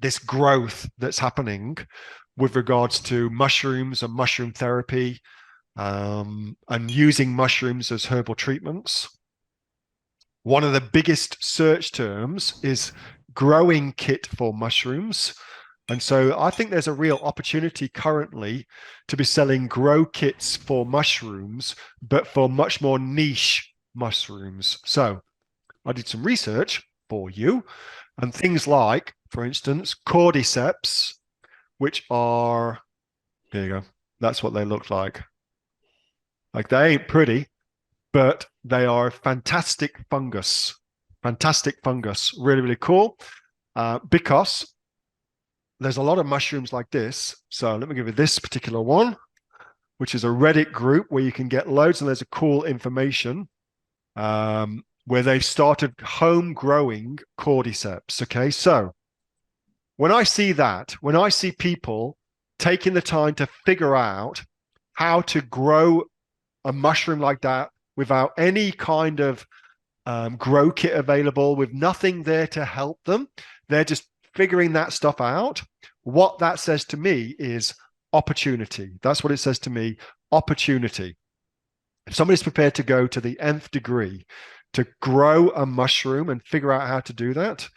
this growth that's happening with regards to mushrooms and mushroom therapy, and using mushrooms as herbal treatments. One of the biggest search terms is growing kit for mushrooms. And so I think there's a real opportunity currently to be selling grow kits for mushrooms, but for much more niche mushrooms. So I did some research for you, and things like, for instance, cordyceps, which are, here you go, that's what they look like. Like they ain't pretty, but they are fantastic fungus. Fantastic fungus. Really, really cool. Because there's a lot of mushrooms like this. So let me give you this particular one, which is a Reddit group where you can get loads, and there's a cool information where they've started home growing cordyceps. Okay, so when I see that, when I see people taking the time to figure out how to grow a mushroom like that without any kind of grow kit available, with nothing there to help them, they're just figuring that stuff out. What that says to me is opportunity. That's what it says to me, opportunity. If somebody's prepared to go to the nth degree to grow a mushroom and figure out how to do that,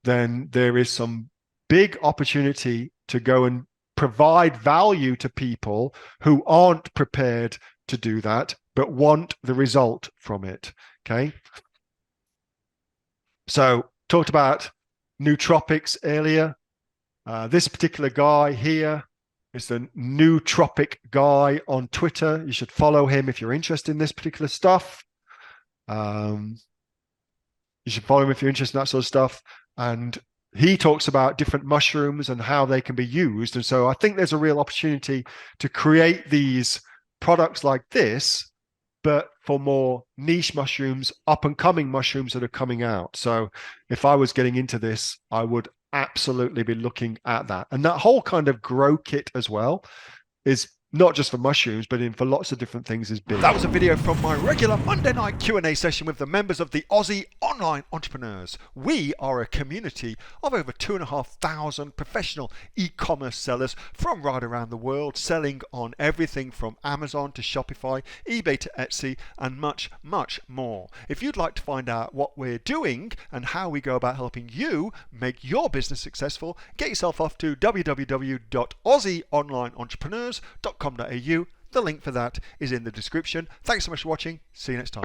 then there is some big opportunity to go and provide value to people who aren't prepared to do that, but want the result from it. Okay. So talked about nootropics earlier. This particular guy here is the nootropic guy on Twitter. You should follow him if you're interested in this particular stuff. You should follow him if you're interested in that sort of stuff. And he talks about different mushrooms and how they can be used. And so I think there's a real opportunity to create these products like this, but for more niche mushrooms, up and coming mushrooms that are coming out. So if I was getting into this, I would absolutely be looking at that. And that whole kind of grow kit as well is not just for mushrooms, but for lots of different things is big. That was a video from my regular Monday night Q&A session with the members of the Aussie Online Entrepreneurs. We are a community of over 2,500 professional e-commerce sellers from right around the world, selling on everything from Amazon to Shopify, eBay to Etsy, and much, much more. If you'd like to find out what we're doing and how we go about helping you make your business successful, get yourself off to www.aussieonlineentrepreneurs.com. The link for that is in the description. Thanks so much for watching. See you next time.